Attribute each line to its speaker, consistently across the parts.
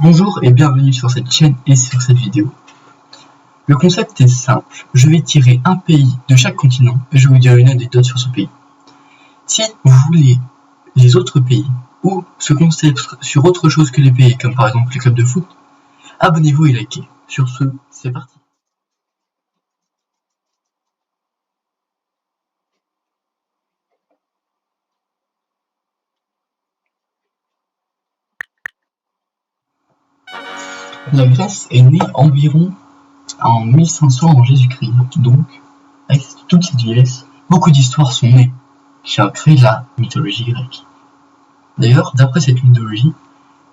Speaker 1: Bonjour et bienvenue sur cette chaîne et sur cette vidéo. Le concept est simple, je vais tirer un pays de chaque continent et je vais vous dire une anecdote sur ce pays. Si vous voulez les autres pays ou ce concept sur autre chose que les pays, comme par exemple les clubs de foot, abonnez-vous et likez. Sur ce, c'est parti. La Grèce est née environ en 1500 en Jésus-Christ, donc avec toute cette vieillesse, beaucoup d'histoires sont nées qui ont créé la mythologie grecque. D'ailleurs, d'après cette mythologie,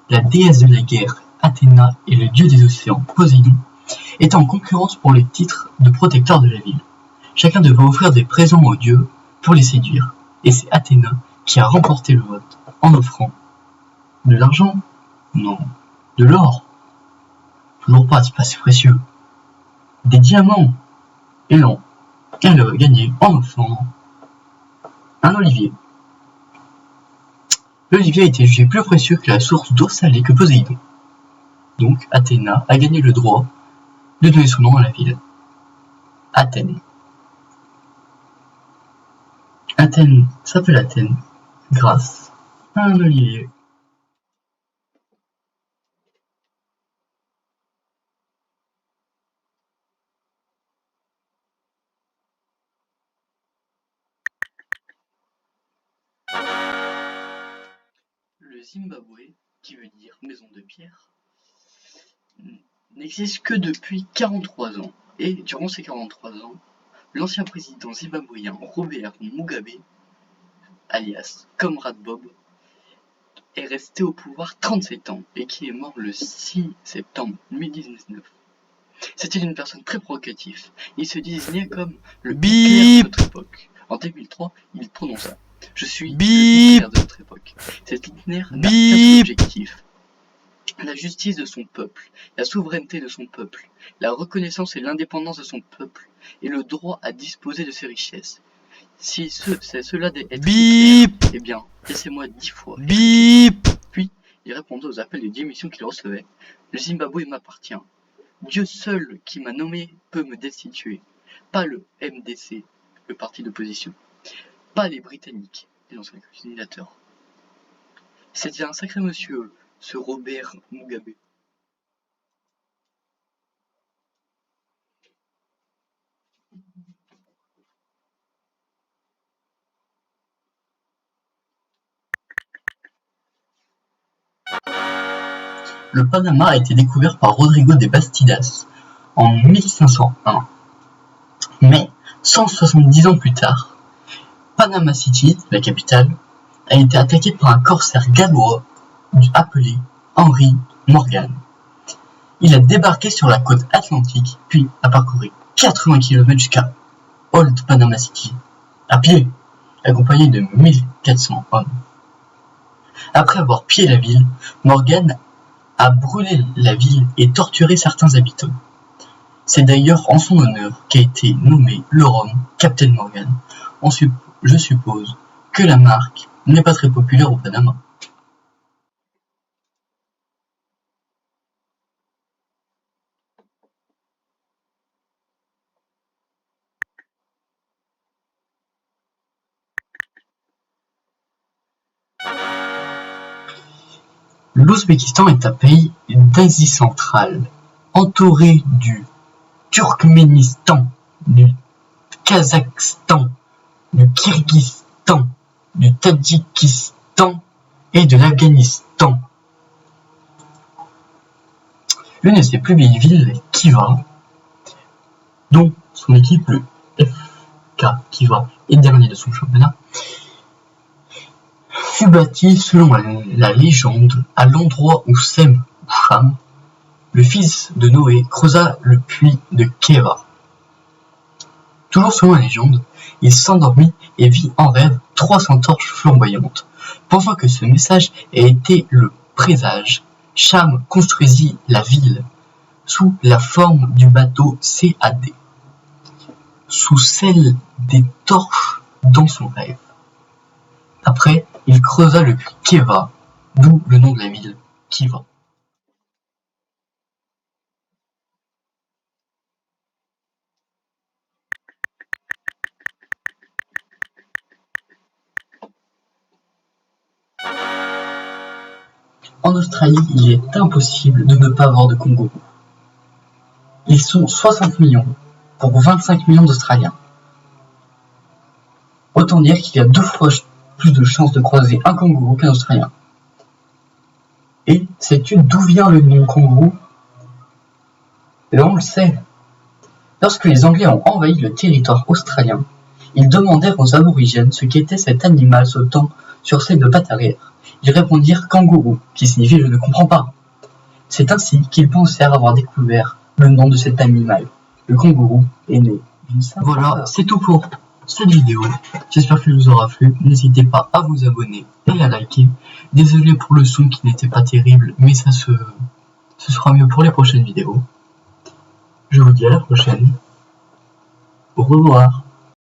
Speaker 1: la déesse de la guerre, Athéna, et le dieu des océans, Poséidon, étaient en concurrence pour les titres de protecteur de la ville. Chacun devait offrir des présents aux dieux pour les séduire, et c'est Athéna qui a remporté le vote en offrant de l'argent, non, de l'or, toujours pas, c'est pas si précieux, des diamants, et non, elle a gagné en offrant un olivier. L'olivier a été jugé plus précieux que la source d'eau salée que Poséidon. Donc Athéna a gagné le droit de donner son nom à la ville. Athènes. Athènes s'appelle Athènes grâce à un olivier. Le Zimbabwe, qui veut dire maison de pierre, n'existe que depuis 43 ans. Et durant ces 43 ans, l'ancien président zimbabwéen Robert Mugabe, alias Comrade Bob, est resté au pouvoir 37 ans et qui est mort le 6 septembre 2019. C'était une personne très provocative. Il se désignait comme le Hitler de notre époque. En 2003, il prononça « Je suis le Hitler de notre époque ». Cet Hitler n'a qu'un seul objectif. La justice de son peuple, la souveraineté de son peuple, la reconnaissance et l'indépendance de son peuple, et le droit à disposer de ses richesses. Si c'est cela d'être Hitler, eh bien, laissez-moi 10 fois. Puis, il répondait aux appels de démission qu'il recevait. Le Zimbabwe m'appartient. Dieu seul qui m'a nommé peut me destituer. Pas le MDC, le parti d'opposition. Pas les Britanniques, les anciens colonisateurs. C'était un sacré monsieur, ce Robert Mugabe. Le Panama a été découvert par Rodrigo de Bastidas en 1501. Mais 170 ans plus tard, Panama City, la capitale, a été attaquée par un corsaire gallois appelé Henry Morgan. Il a débarqué sur la côte atlantique, puis a parcouru 80 km jusqu'à Old Panama City, à pied, accompagné de 1400 hommes. Après avoir pillé la ville, Morgan a brûlé la ville et torturé certains habitants. C'est d'ailleurs en son honneur qu'a été nommé le rhum Captain Morgan. Je suppose que la marque n'est pas très populaire au Panama. L'Ouzbékistan est un pays d'Asie centrale, entouré du Turkménistan, du Kazakhstan, du Kirghizistan, du Tadjikistan et de l'Afghanistan. L'une de ses plus vieilles villes est Khiva, dont son équipe, le FK Khiva, est dernier de son championnat, fut bâtie selon la légende à l'endroit où Sem ou Cham, le fils de Noé, creusa le puits de Khiva. Toujours selon la légende, il s'endormit et vit en rêve 300 torches flamboyantes. Pensant que ce message ait été le présage, Cham construisit la ville sous la forme du bateau CAD, sous celle des torches dans son rêve. Après, il creusa le puits Khiva, d'où le nom de la ville, Khiva. En Australie, il est impossible de ne pas avoir de kangourous. Ils sont 60 millions pour 25 millions d'Australiens. Autant dire qu'il y a 2 fois plus de chances de croiser un kangourou qu'un Australien. Et sais-tu d'où vient le nom kangourou? Et on le sait. Lorsque les Anglais ont envahi le territoire australien, ils demandèrent aux aborigènes ce qu'était cet animal sautant sur ses 2 pattes arrière. Ils répondirent kangourou, qui signifie je ne comprends pas. C'est ainsi qu'ils pensèrent avoir découvert le nom de cet animal. Le kangourou est né d'une simple Voilà, c'est tout pour cette vidéo. J'espère qu'elle vous aura plu. N'hésitez pas à vous abonner et à liker. Désolé pour le son qui n'était pas terrible, mais ce sera mieux pour les prochaines vidéos. Je vous dis à la prochaine. Au revoir.